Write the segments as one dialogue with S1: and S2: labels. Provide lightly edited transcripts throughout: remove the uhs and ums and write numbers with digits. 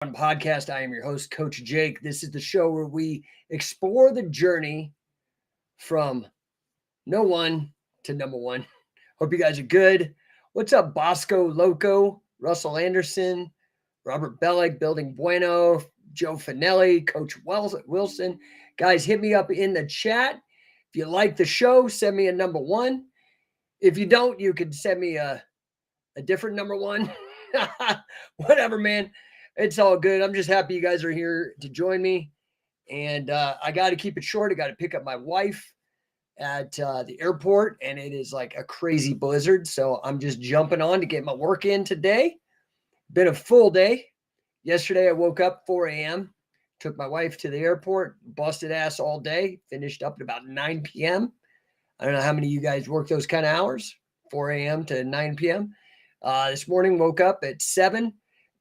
S1: No1 Podcast. I am your host, Coach Jake. This is the show where we explore the journey from no one to number one. Hope you guys are good. What's up, Bosco Loco, Russell Anderson, Robert Bellick, Building Bueno, Joe Finelli, Coach Wilson. Guys, hit me up in the chat. If you like the show, send me a number one. If you don't, you can send me a different number one. Whatever, man. It's all good. I'm just happy you guys are here to join me. And I got to keep it short. I got to pick up my wife at the airport, and it is like a crazy blizzard. So I'm just jumping on to get my work in today. Been a full day. Yesterday, I woke up 4 a.m., took my wife to the airport, busted ass all day, finished up at about 9 p.m. I don't know how many of you guys work those kind of hours, 4 a.m. to 9 p.m. This morning, woke up at 7,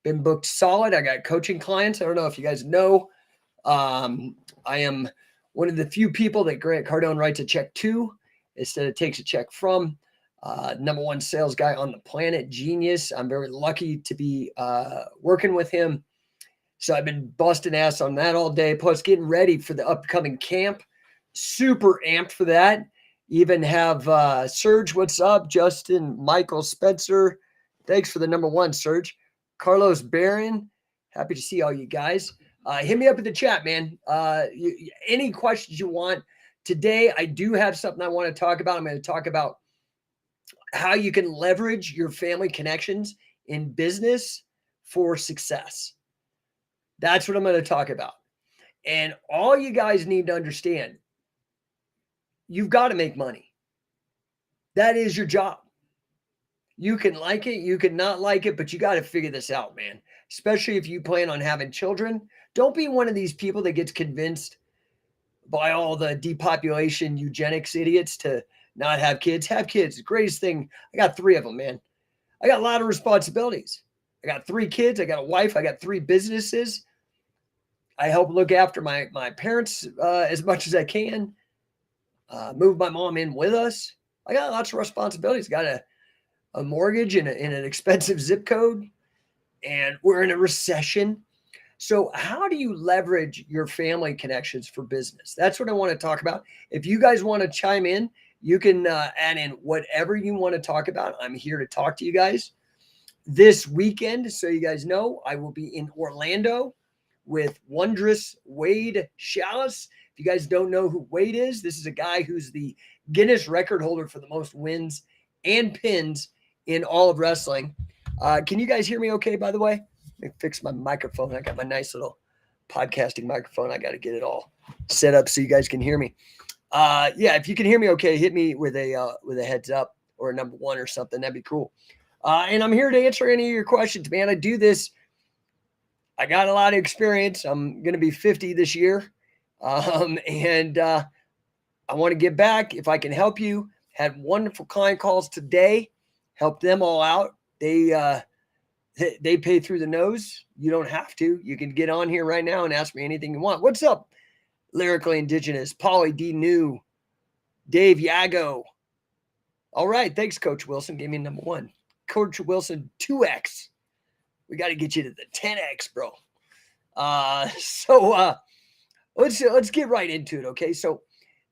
S1: been booked solid. I got coaching clients. I don't know if you guys know. I am one of the few people that Grant Cardone writes a check to instead of takes a check from. Number one sales guy on the planet, genius. I'm very lucky to be working with him. So I've been busting ass on that all day, plus getting ready for the upcoming camp. Super amped for that. Even have Serge, what's up? Justin, Michael, Spencer. Thanks for the number one, Serge. Carlos Barron, happy to see all you guys. Hit me up in the chat, man. Any questions you want. Today, I do have something I want to talk about. I'm going to talk about how you can leverage your family connections in business for success. That's what I'm going to talk about. And all you guys need to understand, you've got to make money. That is your job. You can like it, you can not like it, but you got to figure this out, man. Especially if you plan on having children. Don't be one of these people that gets convinced by all the depopulation eugenics idiots to not have kids. Have kids. The greatest thing. I got 3 of them, man. I got a lot of responsibilities. I got 3 kids. I got a wife. I got 3 businesses. I help look after my parents as much as I can. Move my mom in with us. I got lots of responsibilities. Got a mortgage in an expensive zip code, and we're in a recession. So how do you leverage your family connections for business? That's what I want to talk about. If you guys want to chime in, you can add in whatever you want to talk about. I'm here to talk to you guys. This weekend, so you guys know, I will be in Orlando with wondrous Wade Chalice. If you guys don't know who Wade is, this is a guy who's the Guinness record holder for the most wins and pins in all of wrestling. Can you guys hear me okay, by the way? Let me fix my microphone. I got my nice little podcasting microphone. I got to get it all set up so you guys can hear me. Yeah, if you can hear me okay, hit me with a heads up or a number one or something. That'd be cool. And I'm here to answer any of your questions, man. I do this. I got a lot of experience. I'm going to be 50 this year. And I want to give back if I can help you. Had wonderful client calls today. Help them all out. They pay through the nose. You don't have to. You can get on here right now and ask me anything you want. What's up, Lyrically Indigenous, Pauly D. New, Dave Yago. All right. Thanks, Coach Wilson. Gave me number one. Coach Wilson, 2X. We got to get you to the 10X, bro. Let's get right into it, okay? So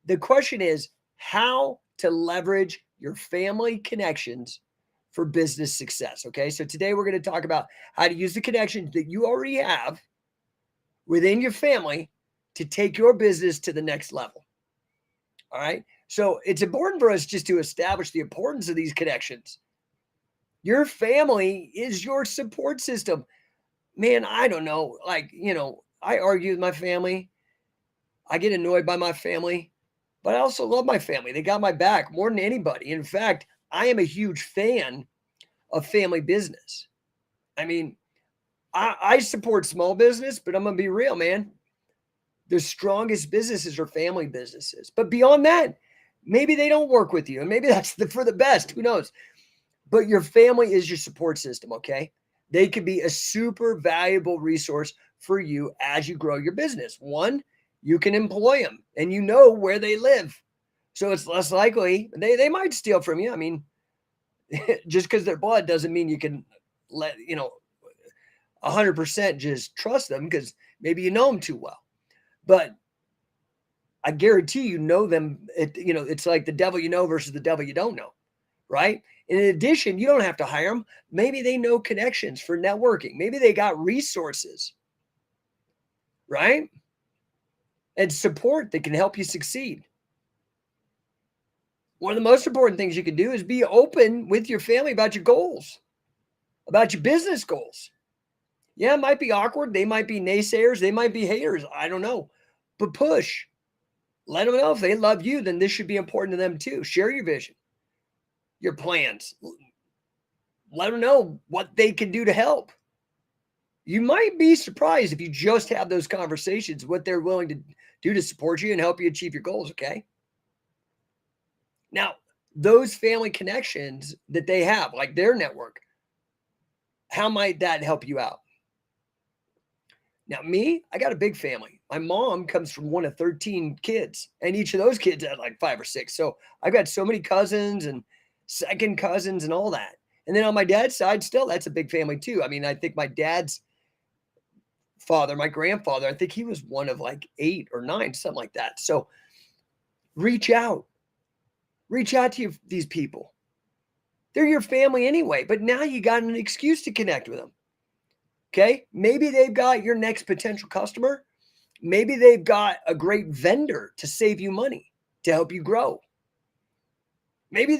S1: the question is how to leverage your family connections for business success, okay? So today we're going to talk about how to use the connections that you already have within your family to take your business to the next level, all right? So it's important for us just to establish the importance of these connections. Your family is your support system. Man, I don't know. I argue with my family. I get annoyed by my family, but I also love my family. They got my back more than anybody. In fact, I am a huge fan of family business. I mean, I support small business, but I'm going to be real, man. The strongest businesses are family businesses. But beyond that, maybe they don't work with you. And maybe that's for the best. Who knows? But your family is your support system, okay? They can be a super valuable resource for you as you grow your business. One, you can employ them and you know where they live. So it's less likely they might steal from you. I mean, just because they're blood doesn't mean you can 100% just trust them because maybe you know them too well. But I guarantee you know them. It's like the devil you know versus the devil you don't know, right? In addition, you don't have to hire them. Maybe they know connections for networking. Maybe they got resources, right? And support that can help you succeed. One of the most important things you can do is be open with your family about your goals, about your business goals. Yeah, it might be awkward. They might be naysayers. They might be haters. I don't know. But push. Let them know if they love you, then this should be important to them too. Share your vision, your plans. Let them know what they can do to help. You might be surprised if you just have those conversations, what they're willing to do to support you and help you achieve your goals, okay? Now, those family connections that they have, like their network, how might that help you out? Now, me, I got a big family. My mom comes from one of 13 kids, and each of those kids had like 5 or 6. So I've got so many cousins and second cousins and all that. And then on my dad's side, still, that's a big family too. I mean, I think my dad's father, my grandfather, I think he was one of like 8 or 9, something like that. So reach out to these people. They're your family anyway, but now you got an excuse to connect with them. Okay. Maybe they've got your next potential customer. Maybe they've got a great vendor to save you money, to help you grow. Maybe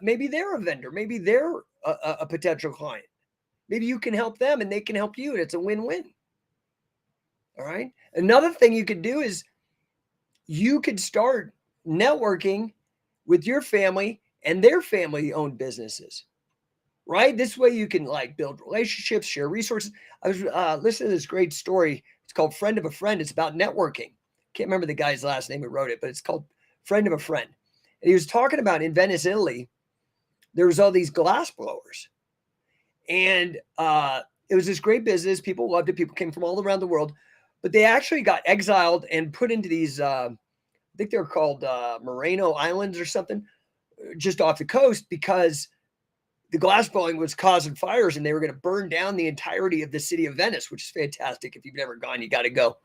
S1: maybe they're a vendor. Maybe they're a potential client. Maybe you can help them and they can help you, and it's a win-win. All right. Another thing you could do is you could start networking with your family and their family-owned businesses. Right? This way you can like build relationships, share resources. I was listening to this great story. It's called Friend of a Friend. It's about networking. Can't remember the guy's last name who wrote it, but it's called Friend of a Friend. And he was talking about in Venice, Italy, there was all these glass blowers. And it was this great business. People loved it. People came from all around the world. But they actually got exiled and put into these, I think they're called Moreno Islands or something, just off the coast, because the glass blowing was causing fires and they were going to burn down the entirety of the city of Venice, which is fantastic. If you've never gone, you got to go.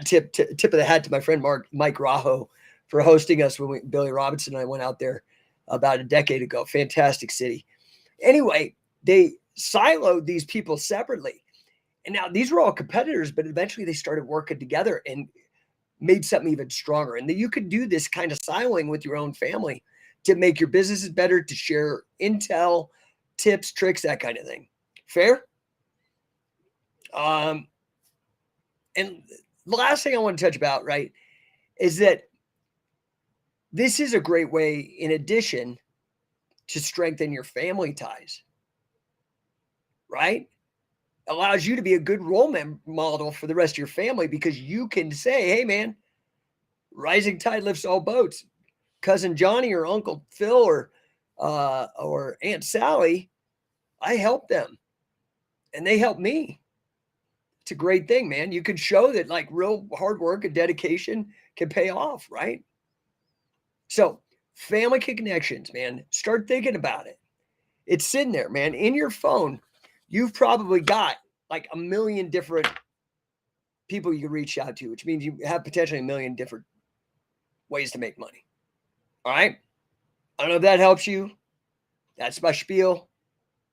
S1: Tip of the hat to my friend Mike Rajo for hosting us when Billy Robinson and I went out there about a decade ago. Fantastic city. Anyway, they siloed these people separately. And now these were all competitors, but eventually they started working together and made something even stronger. And then you could do this kind of siloing with your own family to make your businesses better, to share intel, tips, tricks, that kind of thing. Fair? And the last thing I want to touch about, right, is that this is a great way, in addition, to strengthen your family ties, right? Allows you to be a good role model for the rest of your family, because you can say, hey, man, rising tide lifts all boats. Cousin Johnny or Uncle Phil or Aunt Sally, I helped them and they helped me. It's a great thing, man. You can show that like real hard work and dedication can pay off, right? So family connections, man, start thinking about it. It's sitting there, man. In your phone, you've probably got like 1 million different people you can reach out to, which means you have potentially 1 million different ways to make money. All right. I don't know if that helps you. That's my spiel.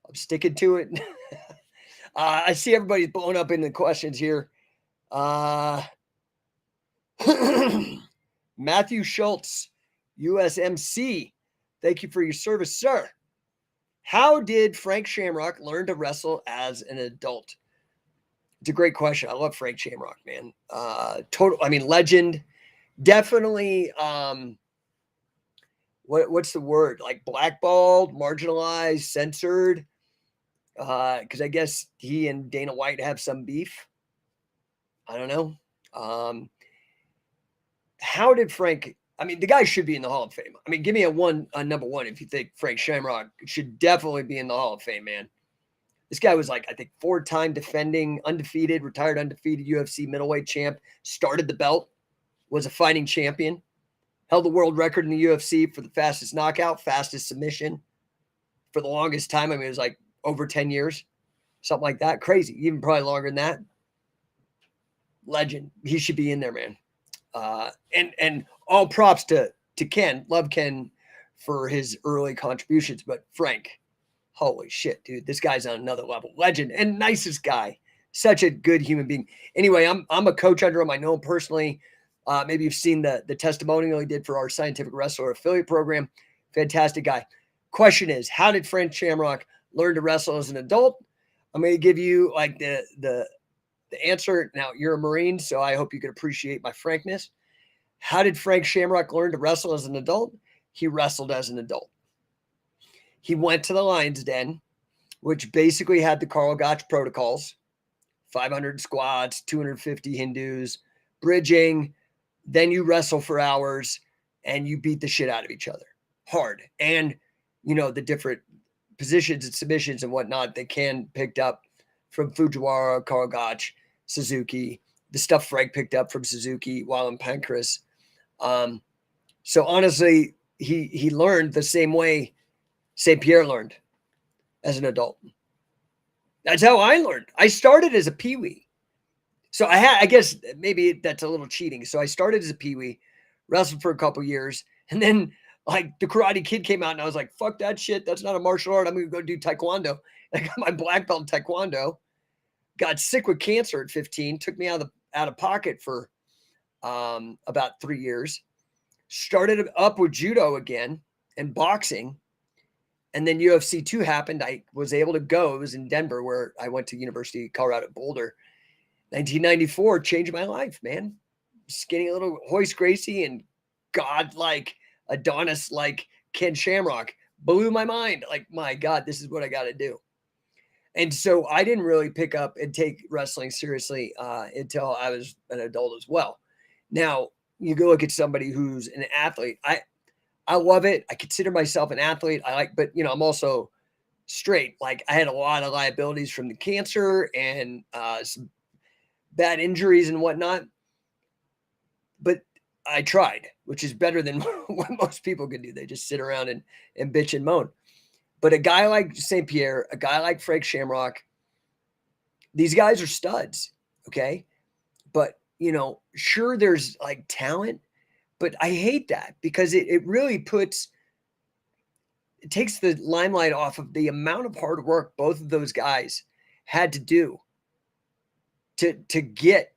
S1: I'm sticking to it. I see everybody's blowing up in the questions here. Matthew Schultz, USMC. Thank you for your service, sir. How did Frank Shamrock learn to wrestle as an adult? It's a great question. I love Frank Shamrock, man. Legend. Definitely, what's the word? Like blackballed, marginalized, censored. Because I guess he and Dana White have some beef. I don't know. How did Frank? I mean, the guy should be in the Hall of Fame. I mean, give me a number one if you think Frank Shamrock should definitely be in the Hall of Fame, man. This guy was like, I think, 4-time defending, undefeated, retired undefeated UFC middleweight champ, started the belt, was a fighting champion, held the world record in the UFC for the fastest knockout, fastest submission for the longest time. I mean, it was like over 10 years. something like that. Crazy, even probably longer than that. Legend. He should be in there, man. And all props to Ken. Love Ken for his early contributions, but Frank, holy shit, dude, this guy's on another level. Legend and nicest guy. Such a good human being. Anyway, I'm a coach under him. I know him personally. Maybe you've seen the testimonial he did for our Scientific Wrestler affiliate program. Fantastic guy. Question is, how did Frank Shamrock learn to wrestle as an adult? I'm going to give you like the answer. Now, you're a Marine, so I hope you can appreciate my frankness. How did Frank Shamrock learn to wrestle as an adult? He wrestled as an adult. He went to the Lion's Den, which basically had the Karl Gotch protocols, 500 squats, 250 Hindus, bridging. Then you wrestle for hours and you beat the shit out of each other hard. And, the different positions and submissions and whatnot that Ken picked up from Fujiwara, Karl Gotch, Suzuki, the stuff Frank picked up from Suzuki while in Pancras. So honestly, he learned the same way St. Pierre learned as an adult. That's how I learned. I started as a peewee. So I guess maybe that's a little cheating. So I started as a peewee, wrestled for a couple years, and then like the Karate Kid came out and I was like, fuck that shit. That's not a martial art. I'm going to go do Taekwondo. I got my black belt in Taekwondo, got sick with cancer at 15, took me out of pocket for about 3 years, started up with judo again and boxing. And then UFC 2 happened. I was able to go. It was in Denver where I went to University of Colorado at Boulder. 1994 changed my life, man. Skinny little Hoist Gracie and godlike Adonis like Ken Shamrock blew my mind. Like, my God, this is what I got to do. And so I didn't really pick up and take wrestling seriously until I was an adult as well. Now, you go look at somebody who's an athlete. I love it. I consider myself an athlete. But I'm also straight. Like, I had a lot of liabilities from the cancer and some bad injuries and whatnot. But I tried, which is better than what most people can do. They just sit around and bitch and moan. But a guy like St. Pierre, a guy like Frank Shamrock, these guys are studs, okay? But, sure, there's like talent, but I hate that because it really takes the limelight off of the amount of hard work both of those guys had to do to get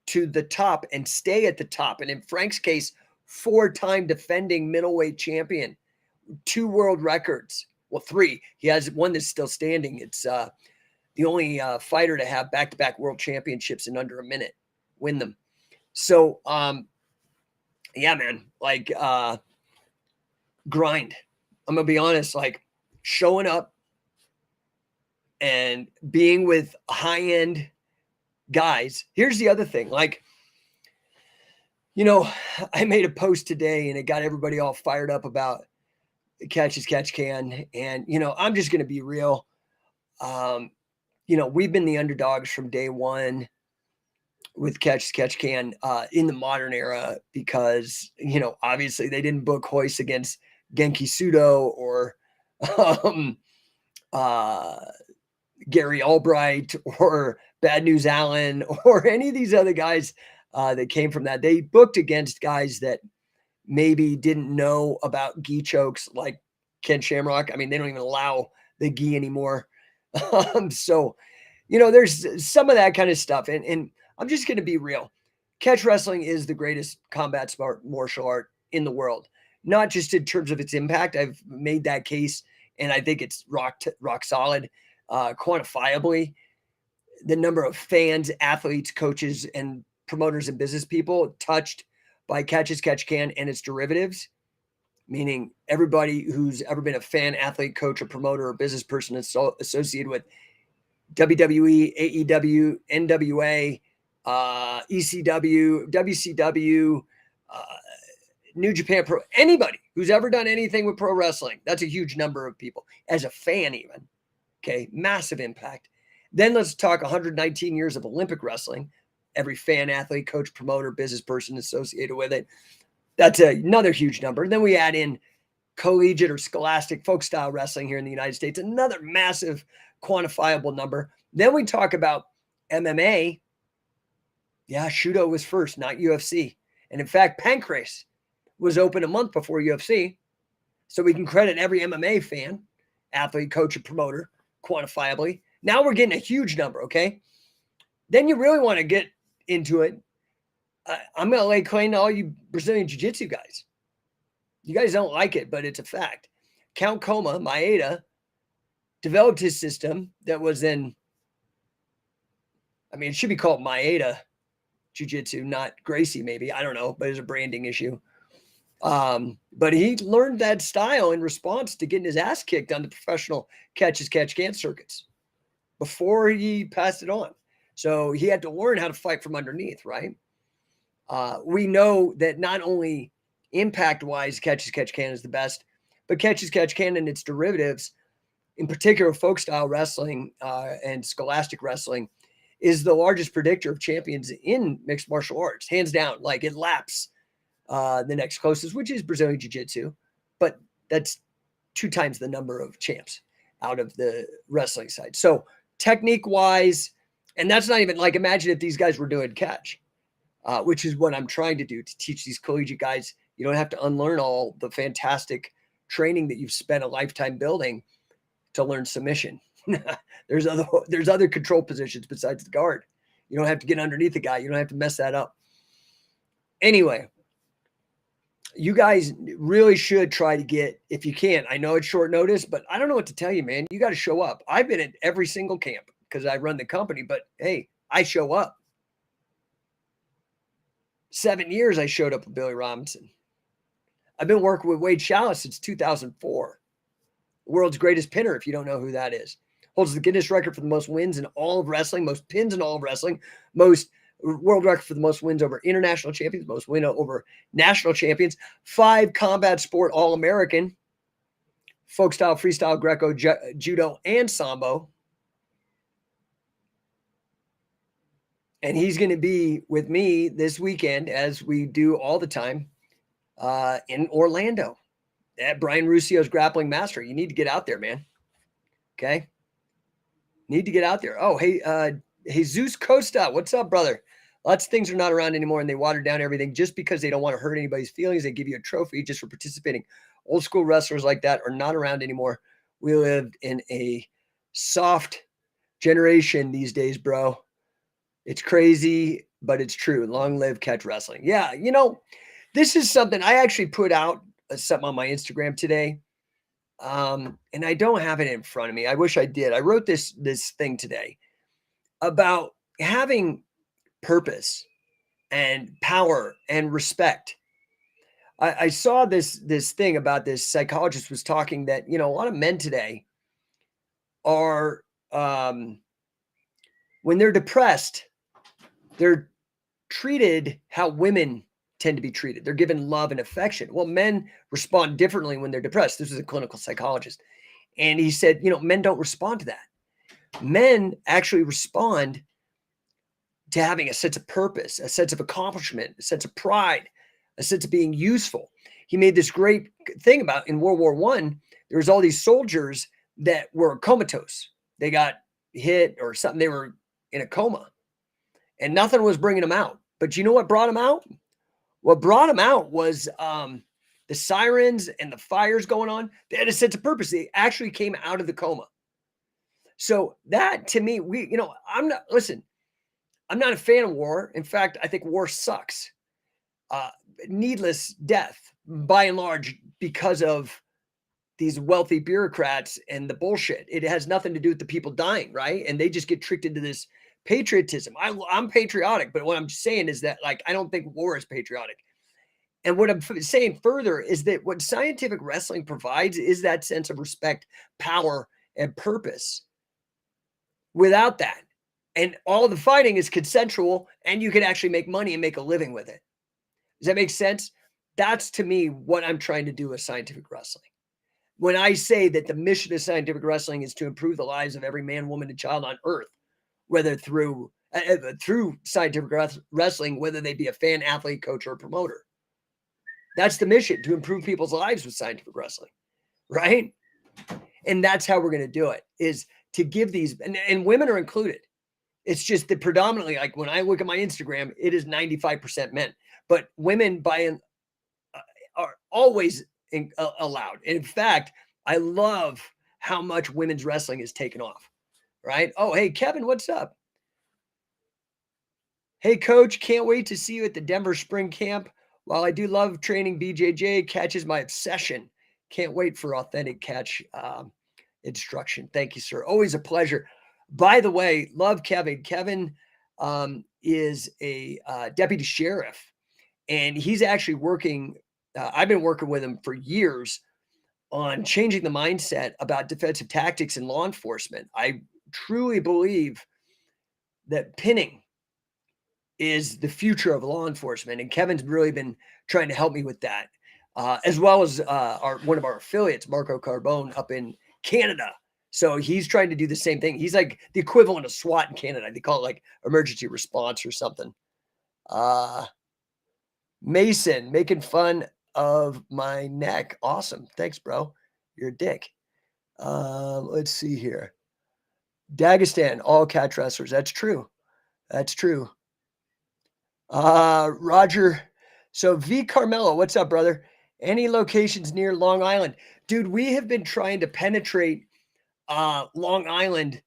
S1: to the top and stay at the top. And in Frank's case, 4-time defending middleweight champion, 2 world records. Well, 3. He has one that's still standing. It's the only fighter to have back-to-back world championships in under a minute, win them. So, yeah, man, like grind. I'm going to be honest, like showing up and being with high-end guys. Here's the other thing. Like, I made a post today and it got everybody all fired up about Catch as Catch Can. And, I'm just going to be real. We've been the underdogs from day one with Catch as Catch Can in the modern era because, obviously they didn't book Hoist against Genki Sudo or Gary Albright or Bad News Allen or any of these other guys that came from that. They booked against guys that maybe didn't know about gi chokes like Ken Shamrock. I mean, they don't even allow the gi anymore. So, there's some of that kind of stuff. And I'm just going to be real. Catch wrestling is the greatest combat sport martial art in the world, not just in terms of its impact. I've made that case, and I think it's rock solid, quantifiably. The number of fans, athletes, coaches, and promoters and business people touched by Catch as Catch Can and its derivatives, meaning everybody who's ever been a fan, athlete, coach, or promoter or business person associated with WWE, AEW, NWA, ECW, WCW, New Japan Pro, anybody who's ever done anything with pro wrestling. That's a huge number of people. As a fan even, okay, massive impact. Then let's talk 119 years of Olympic wrestling. Every fan, athlete, coach, promoter, business person associated with it. That's another huge number. And then we add in collegiate or scholastic folk style wrestling here in the United States, another massive quantifiable number. Then we talk about MMA. Yeah, Shudo was first, not UFC. And in fact, Pancrase was open a month before UFC. So we can credit every MMA fan, athlete, coach, or promoter quantifiably. Now we're getting a huge number, okay? Then you really want to get into it. I'm going to lay claim to all you Brazilian Jiu-Jitsu guys. You guys don't like it, but it's a fact. Count Koma, Maeda, developed his system that was in, it should be called Maeda Jiu-Jitsu, not Gracie maybe. I don't know, but it's a branding issue. But he learned that style in response to getting his ass kicked on the professional catch-as-catch-can circuits before he passed it on. So he had to learn how to fight from underneath, right? We know that not only impact-wise, catch-as-catch-can is the best, but catch-as-catch-can and its derivatives, in particular folk style wrestling and scholastic wrestling, is the largest predictor of champions in mixed martial arts, hands down. Like it laps the next closest, which is Brazilian Jiu-Jitsu, but that's 2 times the number of champs out of the wrestling side. So technique-wise, and that's not even like, imagine if these guys were doing catch, which is what I'm trying to do, to teach these collegiate guys. You don't have to unlearn all the fantastic training that you've spent a lifetime building to learn submission. There's other control positions besides the guard. You don't have to get underneath the guy. You don't have to mess that up. Anyway, you guys really should try to get, if you can, I know it's short notice, but I don't know what to tell you, man. You got to show up. I've been at every single camp because I run the company, but hey, I show up. 7 years I showed up with Billy Robinson. I've been working with Wade Chalice since 2004. World's greatest pinner, if you don't know who that is. Holds the Guinness record for the most wins in all of wrestling, most pins in all of wrestling, most world record for the most wins over international champions, most win over national champions, 5 combat sport All-American, folk style, freestyle, Greco, judo, and sambo. And he's going to be with me this weekend, as we do all the time, in Orlando at Brian Russio's Grappling Master. You need to get out there, man. Okay? Need to get out there. Oh, hey, Jesus Costa, what's up, brother? Lots of things are not around anymore, and they water down everything just because they don't want to hurt anybody's feelings. They give you a trophy just for participating. Old school wrestlers like that are not around anymore. We live in a soft generation these days, bro. It's crazy, but it's true. Long live catch wrestling. Yeah, this is something I actually put out something on my Instagram today. And I don't have it in front of me. I wish I did. I wrote this thing today about having purpose and power and respect. I saw this thing about this psychologist was talking that, a lot of men today are, when they're depressed, they're treated how women tend to be treated. They're given love and affection. Well, men respond differently when they're depressed. This is a clinical psychologist. And he said, men don't respond to that. Men actually respond to having a sense of purpose, a sense of accomplishment, a sense of pride, a sense of being useful. He made this great thing about in World War I, there was all these soldiers that were comatose. They got hit or something. They were in a coma and nothing was bringing them out. But you know what brought them out? What brought them out was the sirens and the fires going on. They had a sense of purpose. They actually came out of the coma. So that, to me, I'm not a fan of war. In fact, I think war sucks. Needless death, by and large, because of these wealthy bureaucrats and the bullshit. It has nothing to do with the people dying, right? And they just get tricked into this patriotism. I'm patriotic, but what I'm saying is that, I don't think war is patriotic. And what I'm saying further is that what scientific wrestling provides is that sense of respect, power, and purpose. Without that, and all the fighting is consensual, and you can actually make money and make a living with it. Does that make sense? That's, to me, what I'm trying to do with scientific wrestling. When I say that the mission of scientific wrestling is to improve the lives of every man, woman, and child on earth, whether through scientific wrestling, whether they be a fan, athlete, coach, or promoter. That's the mission, to improve people's lives with scientific wrestling, right? And that's how we're going to do it, is to give these, and women are included. It's just that predominantly, like when I look at my Instagram, it is 95% men, but women are always allowed. And in fact, I love how much women's wrestling has taken off, right? Oh, hey, Kevin, what's up? Hey, coach, can't wait to see you at the Denver Spring Camp. While I do love training, BJJ catches my obsession. Can't wait for authentic catch instruction. Thank you, sir. Always a pleasure. By the way, love Kevin. Kevin is a deputy sheriff, and he's actually working. I've been working with him for years on changing the mindset about defensive tactics in law enforcement. I truly believe that pinning is the future of law enforcement, and Kevin's really been trying to help me with that, as well as one of our affiliates, Marco Carbone, up in Canada. So he's trying to do the same thing. He's like the equivalent of SWAT in Canada. They call it like emergency response or something. Mason, making fun of my neck. Awesome. Thanks, bro. You're a dick. Let's see here. Dagestan, all catch wrestlers. That's true. That's true. Roger. So V Carmelo, what's up, brother? Any locations near Long Island? Dude, we have been trying to penetrate Long Island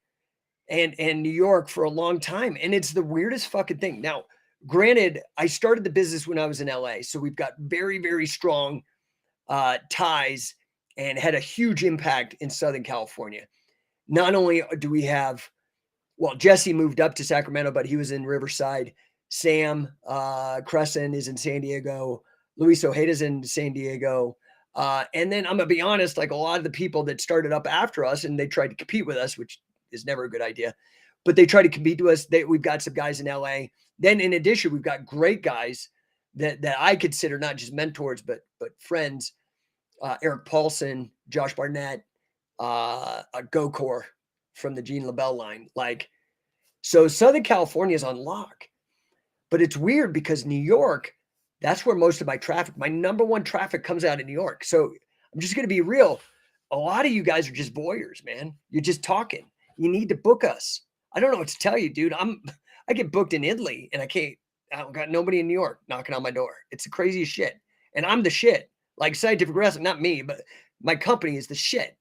S1: and New York for a long time. And it's the weirdest fucking thing. Now, granted, I started the business when I was in LA. So we've got very, very strong ties and had a huge impact in Southern California. Not only do we have, well, Jesse moved up to Sacramento, but he was in Riverside. Sam Crescent is in San Diego. Luis Ojeda's in San Diego. And then I'm going to be honest, like a lot of the people that started up after us and they tried to compete with us, which is never a good idea, but they try to compete to us. We've got some guys in LA. Then in addition, we've got great guys that I consider not just mentors, but friends. Eric Paulson, Josh Barnett, Gokor from the Gene LaBelle line. Like, so Southern California is on lock. But it's weird because New York, that's where most of my traffic, my number one traffic comes out of New York. So I'm just going to be real. A lot of you guys are just voyeurs, man. You're just talking. You need to book us. I don't know what to tell you, dude. I get booked in Italy and I don't got nobody in New York knocking on my door. It's the craziest shit. And I'm the shit. Like Scientific Wrestling, not me, but my company is the shit.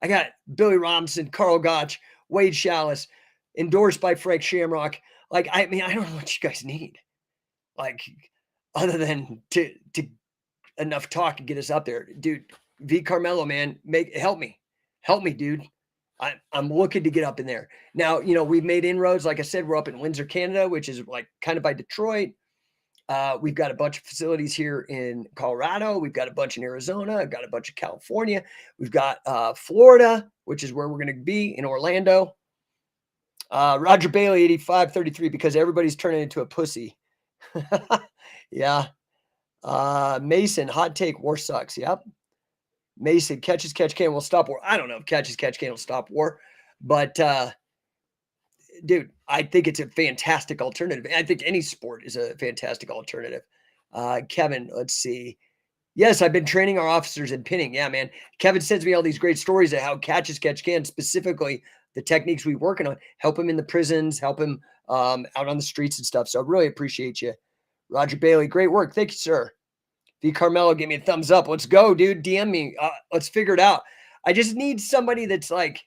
S1: I got Billy Robinson, Carl Gotch, Wade Chalice, endorsed by Frank Shamrock. Like, I mean, I don't know what you guys need. Like, other than to enough talk and get us up there. Dude, V Carmelo, man, help me, dude. I'm looking to get up in there. Now, we've made inroads. Like I said, we're up in Windsor, Canada, which is like kind of by Detroit. We've got a bunch of facilities here in Colorado. We've got a bunch in Arizona. I've got a bunch in California. We've got Florida, which is where we're going to be, in Orlando. Roger Bailey, 8533, because everybody's turning into a pussy. Yeah. Mason, hot take, war sucks. Yep. Mason, catch can will stop war. I don't know if catch can will stop war, but dude, I think it's a fantastic alternative. I think any sport is a fantastic alternative. Kevin, let's see. Yes, I've been training our officers in pinning. Yeah, man. Kevin sends me all these great stories of how catch can, specifically the techniques we're working on, help him in the prisons, help him out on the streets and stuff. So I really appreciate you. Roger Bailey, great work. Thank you, sir. V Carmelo, give me a thumbs up. Let's go, dude. DM me. Let's figure it out. I just need somebody that's like,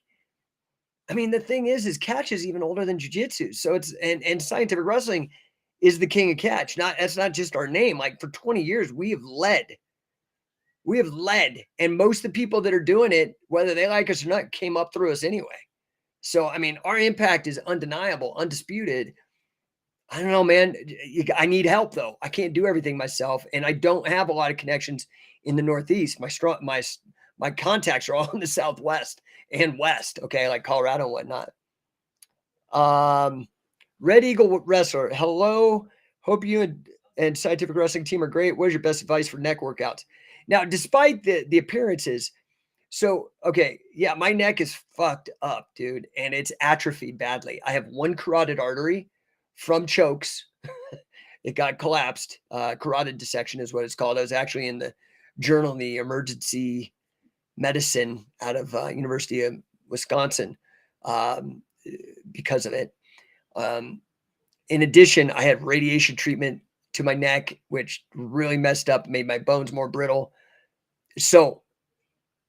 S1: I mean, the thing is catch is even older than jiu-jitsu. So it's, and Scientific Wrestling is the king of catch. That's not just our name. Like for 20 years, we have led. And most of the people that are doing it, whether they like us or not, came up through us anyway. So, I mean, our impact is undeniable, undisputed. I don't know, man. I need help though. I can't do everything myself. And I don't have a lot of connections in the Northeast. My contacts are all in the Southwest and West. Okay. Like Colorado and whatnot. Red Eagle Wrestler. Hello. Hope you and Scientific Wrestling team are great. What is your best advice for neck workouts? Now, despite the appearances, so, okay, yeah, my neck is fucked up, dude, and it's atrophied badly. I have one carotid artery from chokes. It got collapsed. Carotid dissection is what it's called. I was actually in the journal of the emergency medicine out of University of Wisconsin. um, because of it. In addition, I had radiation treatment to my neck, which really messed up, made my bones more brittle. So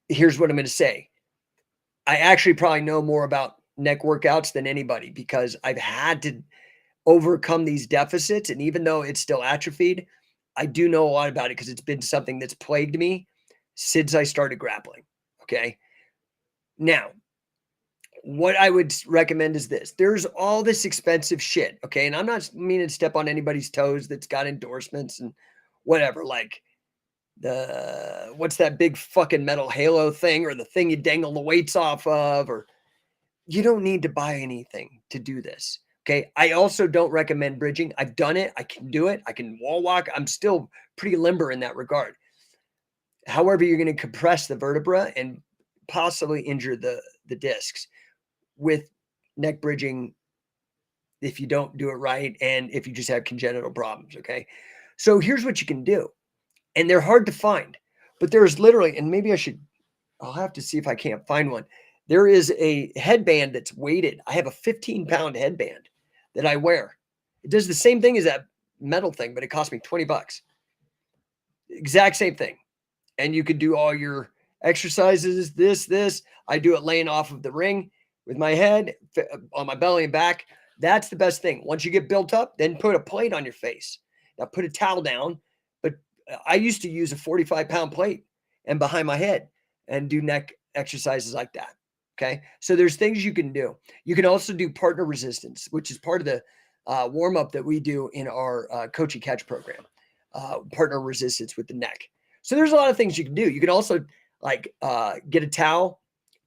S1: here's what I'm going to say. I actually probably know more about neck workouts than anybody because I've had to overcome these deficits. And even though it's still atrophied, I do know a lot about it because it's been something that's plagued me since I started grappling. Okay. Now, what I would recommend is this. There's all this expensive shit. Okay. And I'm not meaning to step on anybody's toes that's got endorsements and whatever. Like what's that big fucking metal halo thing or the thing you dangle the weights off of, or you don't need to buy anything to do this. Okay. I also don't recommend bridging. I've done it. I can do it. I can wall walk. I'm still pretty limber in that regard. However, you're going to compress the vertebra and possibly injure the discs with neck bridging if you don't do it right and if you just have congenital problems. Okay. So here's what you can do. And they're hard to find, but there's literally, and maybe I'll have to see if I can't find one. There is a headband that's weighted. I have a 15-pound headband that I wear. It does the same thing as that metal thing, but it cost me $20. Exact same thing. And you could do all your exercises, this. I do it laying off of the ring with my head on my belly and back. That's the best thing. Once you get built up, then put a plate on your face. Now put a towel down. But I used to use a 45-pound plate and behind my head and do neck exercises like that. Okay. So there's things you can do. You can also do partner resistance, which is part of the warm up that we do in our Coach and Catch program, partner resistance with the neck. So there's a lot of things you can do. You can also get a towel,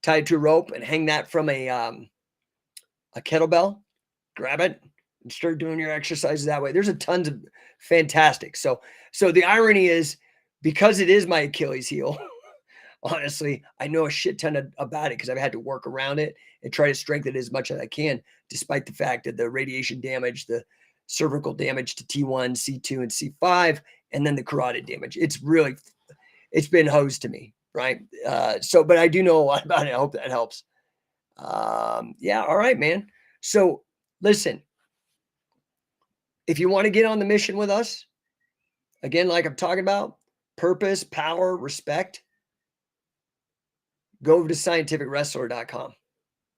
S1: tie it to a rope and hang that from a kettlebell, grab it and start doing your exercises that way. There's a tons of fantastic. So the irony is because it is my Achilles heel, honestly, I know a shit ton about it because I've had to work around it and try to strengthen it as much as I can, despite the fact that the radiation damage, the cervical damage to T1, C2, and C5, and then the carotid damage. It's been hosed to me, right? But I do know a lot about it. I hope that helps. Yeah, all right, man. So listen, if you want to get on the mission with us, again, like I'm talking about, purpose, power, respect, go over to scientificwrestler.com.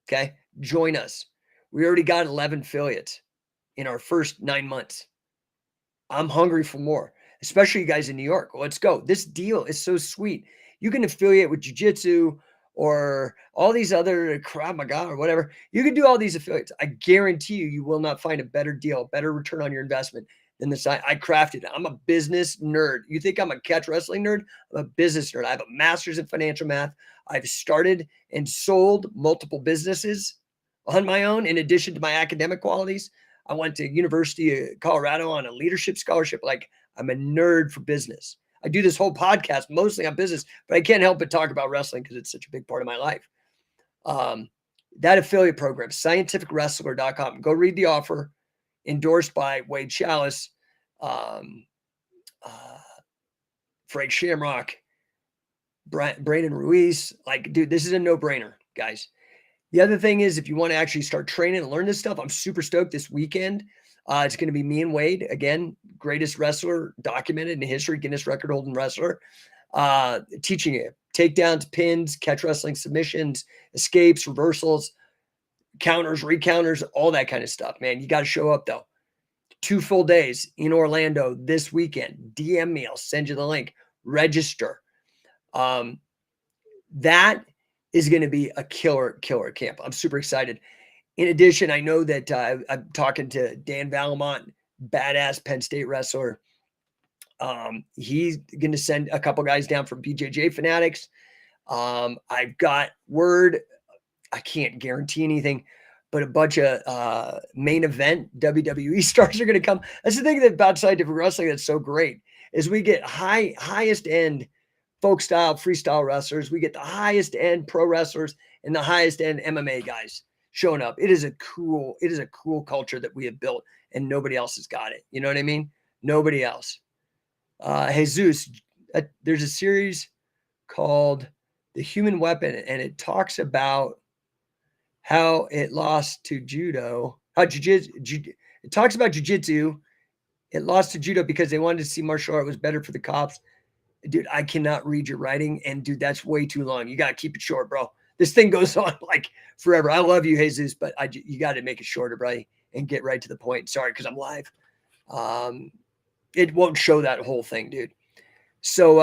S1: Okay. Join us. We already got 11 affiliates in our first 9 months. I'm hungry for more, especially you guys in New York. Let's go. This deal is so sweet. You can affiliate with jiu-jitsu or all these other Krav Maga or whatever. You can do all these affiliates. I guarantee you will not find a better deal, better return on your investment than this. I crafted it. I'm a business nerd. You think I'm a catch wrestling nerd? I'm a business nerd. I have a master's in financial math. I've started and sold multiple businesses on my own in addition to my academic qualities. I went to University of Colorado on a leadership scholarship. Like, I'm a nerd for business. I do this whole podcast mostly on business, but I can't help but talk about wrestling because it's such a big part of my life. That affiliate program, scientificwrestler.com. Go read the offer, endorsed by Wade Chalice, Frank Shamrock, Brandon Ruiz. Like, dude, this is a no-brainer, guys. The other thing is, if you want to actually start training and learn this stuff, I'm super stoked this weekend. It's going to be me and Wade, again, greatest wrestler documented in history, Guinness record holding wrestler, teaching you takedowns, pins, catch wrestling submissions, escapes, reversals, counters, recounters, all that kind of stuff, man. You got to show up, though. 2 full days in Orlando this weekend. DM me. I'll send you the link. Register. That is going to be a killer camp. I'm super excited. In addition, I know that I'm talking to Dan Valamont, badass Penn State wrestler. He's going to send a couple guys down from BJJ Fanatics. I've got word, I can't guarantee anything, but a bunch of main event WWE stars are going to come. That's the thing about Scientific Wrestling that's so great is we get highest end folk style, freestyle wrestlers. We get the highest end pro wrestlers and the highest end MMA guys showing up. It is a cool culture that we have built and nobody else has got it. You know what I mean? Nobody else. Jesus, there's a series called The Human Weapon, and it talks about how it lost to judo. How it talks about jiu-jitsu. It lost to judo because they wanted to see martial art was better for the cops. Dude, I cannot read your writing, and dude, that's way too long. You got to keep it short, bro. This thing goes on like forever. I love you, Jesus, but you got to make it shorter, bro, and get right to the point. Sorry, because I'm live. It won't show that whole thing, dude. So,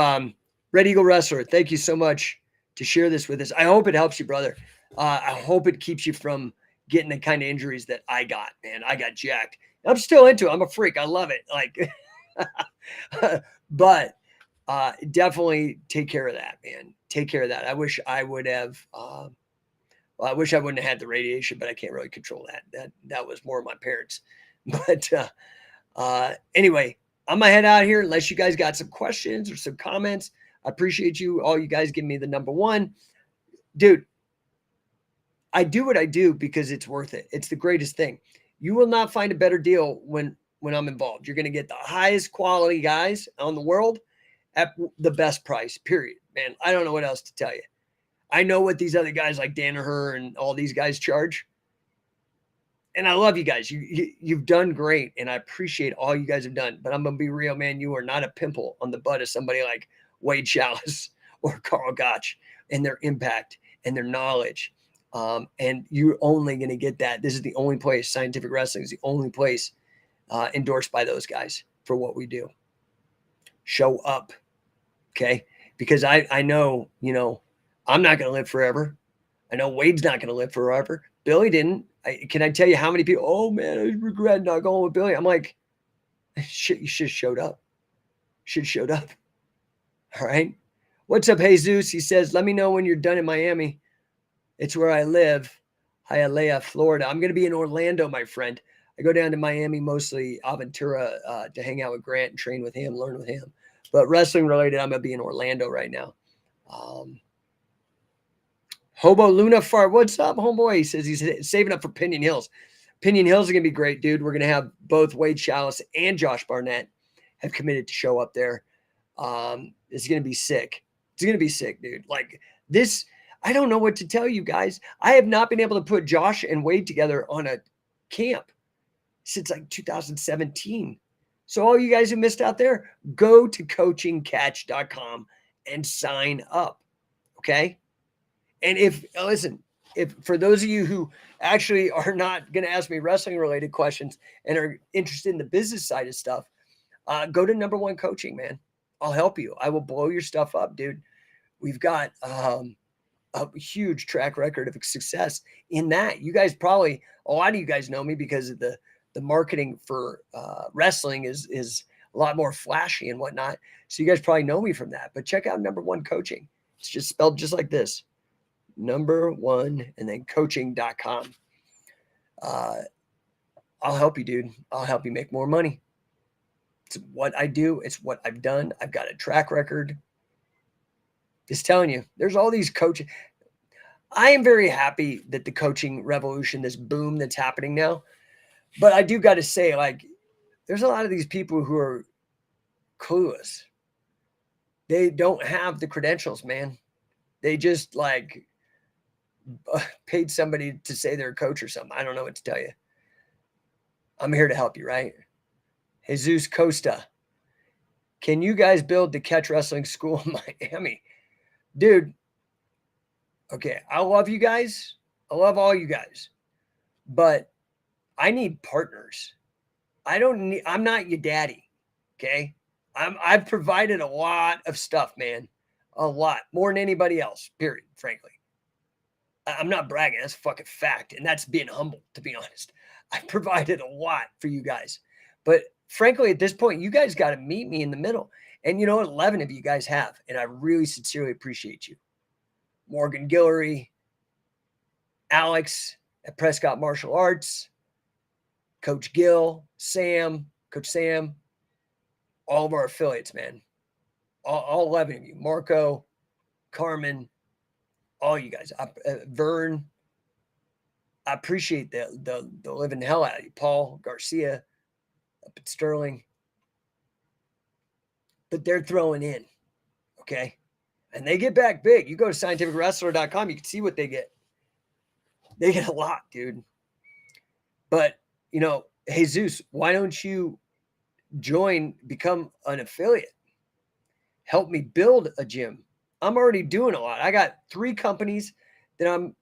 S1: Red Eagle Wrestler, thank you so much to share this with us. I hope it helps you, brother. I hope it keeps you from getting the kind of injuries that I got, man. I got jacked. I'm still into it. I'm a freak. I love it. Like, but definitely take care of that, man. Take care of that. I wish I would have. I wish I wouldn't have had the radiation, but I can't really control that. That was more of my parents. But anyway, I'm gonna head out here. Unless you guys got some questions or some comments, I appreciate you all. You guys give me the number one, dude. I do what I do because it's worth it. It's the greatest thing. You will not find a better deal when I'm involved. You're gonna get the highest quality guys on the world at the best price, period, man. I don't know what else to tell you. I know what these other guys like Danaher and all these guys charge. And I love you guys. You've done great, and I appreciate all you guys have done. But I'm going to be real, man. You are not a pimple on the butt of somebody like Wade Chalice or Carl Gotch and their impact and their knowledge. And you're only going to get that. This is the only place, Scientific Wrestling is the only place endorsed by those guys for what we do. Show up. Okay, because I know, I'm not going to live forever. I know Wade's not going to live forever. Billy didn't. Can I tell you how many people? Oh man, I regret not going with Billy. I'm like, shit, you should have showed up. Should have showed up. All right. What's up, Jesus? He says, let me know when you're done in Miami. It's where I live, Hialeah, Florida. I'm going to be in Orlando, my friend. I go down to Miami, mostly Aventura, to hang out with Grant and train with him, learn with him. But wrestling related, I'm going to be in Orlando right now. Hobo Luna Fart, what's up, homeboy? He says he's saving up for Pinion Hills. Pinion Hills are going to be great, dude. We're going to have both Wade Chalice and Josh Barnett have committed to show up there. It's going to be sick. It's going to be sick, dude. Like this, I don't know what to tell you guys. I have not been able to put Josh and Wade together on a camp since like 2017. So all you guys who missed out there, go to coachingcatch.com and sign up. Okay. And if for those of you who actually are not going to ask me wrestling related questions and are interested in the business side of stuff, go to Number One Coaching, man. I'll help you. I will blow your stuff up, dude. We've got a huge track record of success in that. You guys probably, a lot of you guys know me because of the marketing for wrestling is a lot more flashy and whatnot. So you guys probably know me from that. But check out Number One Coaching. It's just spelled just like this. Number One and then coaching.com. I'll help you, dude. I'll help you make more money. It's what I do. It's what I've done. I've got a track record. Just telling you, there's all these coaches. I am very happy that the coaching revolution, this boom that's happening now. But I do got to say, like, there's a lot of these people who are clueless. They don't have the credentials, man. They just like paid somebody to say they're a coach or something. I don't know what to tell you. I'm here to help you, right? Jesus Costa. Can you guys build the Catch Wrestling School in Miami? Dude, okay, I love you guys. I love all you guys. But I need partners. I'm not your daddy, okay? I've provided a lot of stuff, man. A lot. More than anybody else, period, frankly. I'm not bragging. That's a fucking fact. And that's being humble, to be honest. I provided a lot for you guys. But frankly, at this point, you guys got to meet me in the middle. And you know what? 11 of you guys have. And I really sincerely appreciate you. Morgan Guillory, Alex at Prescott Martial Arts, Coach Gill, Sam, Coach Sam, all of our affiliates, man. All 11 of you. Marco, Carmen, all you guys, Vern, I appreciate the living hell out of you. Paul Garcia up at Sterling. But they're throwing in, okay? And they get back big. You go to scientificwrestler.com, you can see what they get. They get a lot, dude. But, Jesus, why don't you become an affiliate? Help me build a gym. I'm already doing a lot. I got 3 companies that I'm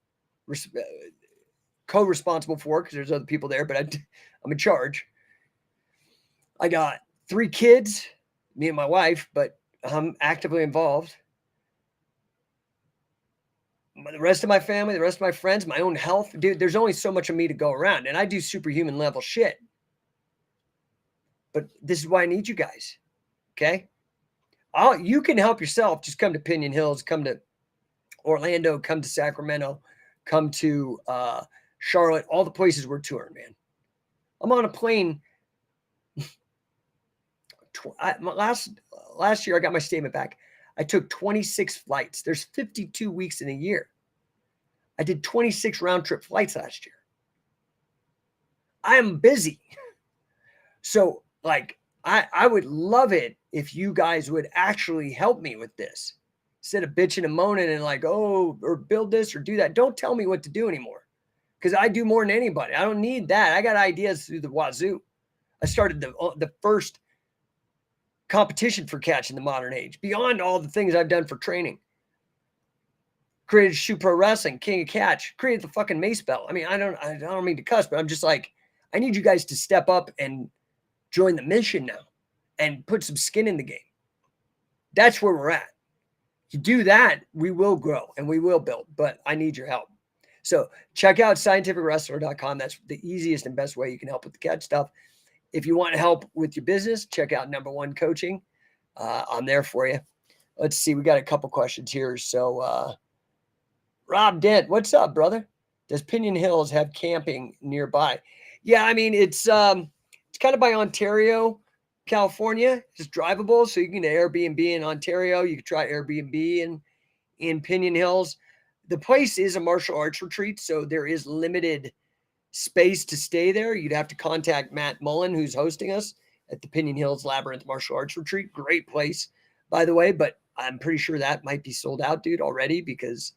S1: co-responsible for because there's other people there, but I'm in charge. I got 3 kids, me and my wife, but I'm actively involved. The rest of my family, the rest of my friends, my own health, dude, there's only so much of me to go around, and I do superhuman level shit. But this is why I need you guys, okay? You can help yourself. Just come to Pinion Hills, come to Orlando, come to Sacramento, come to Charlotte, all the places we're touring, man. I'm on a plane. Last year, I got my statement back. I took 26 flights. There's 52 weeks in a year. I did 26 round trip flights last year. I am busy. So, I would love it if you guys would actually help me with this. Instead of bitching and moaning and or build this or do that. Don't tell me what to do anymore. Because I do more than anybody. I don't need that. I got ideas through the wazoo. I started the first competition for catch in the modern age. Beyond all the things I've done for training. Created Shoe Pro Wrestling, King of Catch. Created the fucking mace belt. I mean, I don't mean to cuss, but I'm just I need you guys to step up and join the mission now and put some skin in the game. That's where we're at. You do that, we will grow and we will build, but I need your help. So check out scientificwrestler.com. That's the easiest and best way you can help with the catch stuff. If you want help with your business, check out No1 Coaching. I'm there for you. Let's see. We got a couple questions here. So Rob Dent, what's up, brother? Does Pinion Hills have camping nearby? Yeah, I mean, it's kind of by Ontario, California. It's drivable, so you can Airbnb in Ontario. You can try Airbnb in Pinion Hills. The place is a martial arts retreat, so there is limited space to stay there. You'd have to contact Matt Mullen, who's hosting us at the Pinion Hills Labyrinth Martial Arts Retreat. Great place, by the way, but I'm pretty sure that might be sold out, dude, already because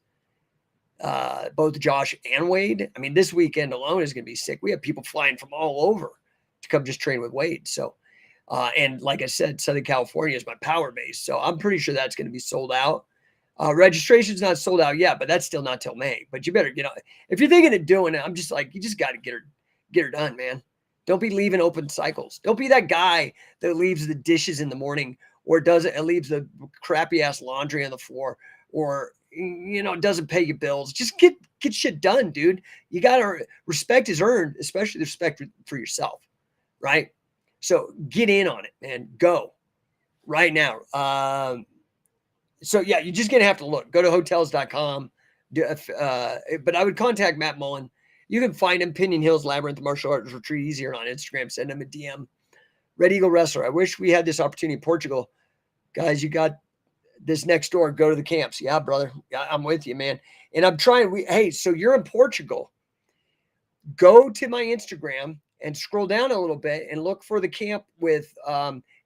S1: both Josh and Wade, I mean, this weekend alone is going to be sick. We have people flying from all over to come just train with Wade. So, and like I said, Southern California is my power base. So I'm pretty sure that's going to be sold out. Registration's not sold out yet, but that's still not till May. But you better get on. If you're thinking of doing it, I'm just you just got to get her done, man. Don't be leaving open cycles. Don't be that guy that leaves the dishes in the morning or leaves the crappy ass laundry on the floor or, doesn't pay your bills. Just get shit done, dude. You got to respect is earned, especially the respect for yourself. Right. So get in on it, man. Go right now. So, yeah, you're just going to have to look. Go to hotels.com. But I would contact Matt Mullen. You can find him, Pinion Hills Labyrinth Martial Arts Retreat, easier on Instagram. Send him a DM. Red Eagle Wrestler. I wish we had this opportunity in Portugal. Guys, you got this next door. Go to the camps. Yeah, brother. Yeah, I'm with you, man. And I'm trying. Hey, so you're in Portugal. Go to my Instagram and scroll down a little bit and look for the camp with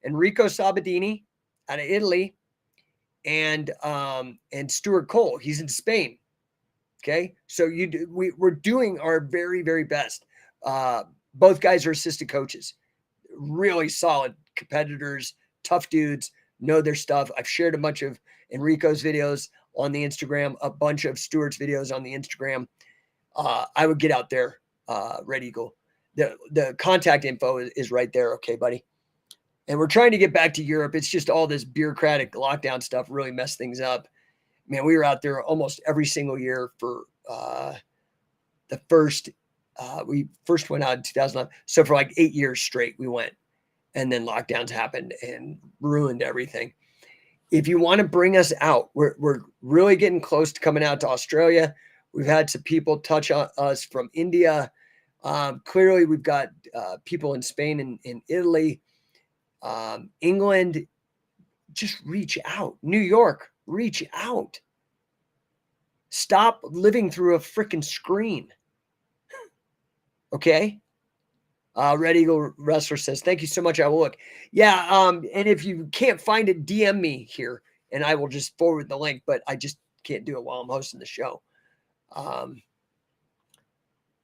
S1: Enrico Sabadini out of Italy. And Stuart Cole, he's in Spain. Okay. So we're doing our very, very best. Both guys are assistant coaches, really solid competitors, tough dudes, know their stuff. I've shared a bunch of Enrico's videos on the Instagram, a bunch of Stuart's videos on the Instagram. I would get out there, Red Eagle. The contact info is right there. Okay, buddy. And we're trying to get back to Europe. It's just all this bureaucratic lockdown stuff really messed things up. Man, we were out there almost every single year for the first. We first went out in 2011. So for 8 years straight, we went. And then lockdowns happened and ruined everything. If you want to bring us out, we're really getting close to coming out to Australia. We've had some people touch on us from India. Clearly, we've got people in Spain and in Italy. England, just reach out. New York, reach out. Stop living through a freaking screen. Okay? Red Eagle Wrestler says, thank you so much. I will look. Yeah, and if you can't find it, DM me here, and I will just forward the link, but I just can't do it while I'm hosting the show.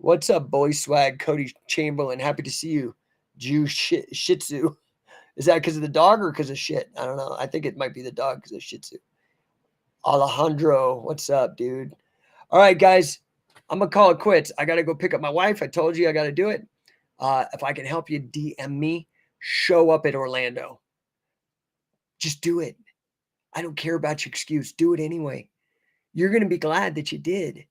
S1: What's up, boy swag? Cody Chamberlain. Happy to see you. Jew Shih Tzu. Is that because of the dog or because of shit? I don't know. I think it might be the dog because of Shih Tzu. Alejandro, what's up, dude? All right, guys. I'm going to call it quits. I got to go pick up my wife. I told you I got to do it. If I can help you, DM me. Show up at Orlando. Just do it. I don't care about your excuse. Do it anyway. You're going to be glad that you did.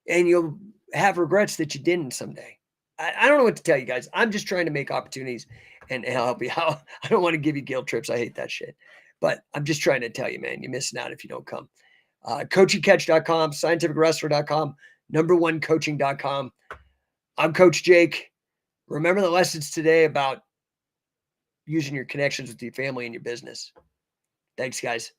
S1: And you'll have regrets that you didn't someday. I don't know what to tell you guys. I'm just trying to make opportunities and help you out. I don't want to give you guilt trips. I hate that shit. But I'm just trying to tell you, man, you're missing out if you don't come. CoachingCatch.com, scientificwrestler.com, no1coaching.com. I'm Coach Jake. Remember the lessons today about using your connections with your family and your business. Thanks, guys.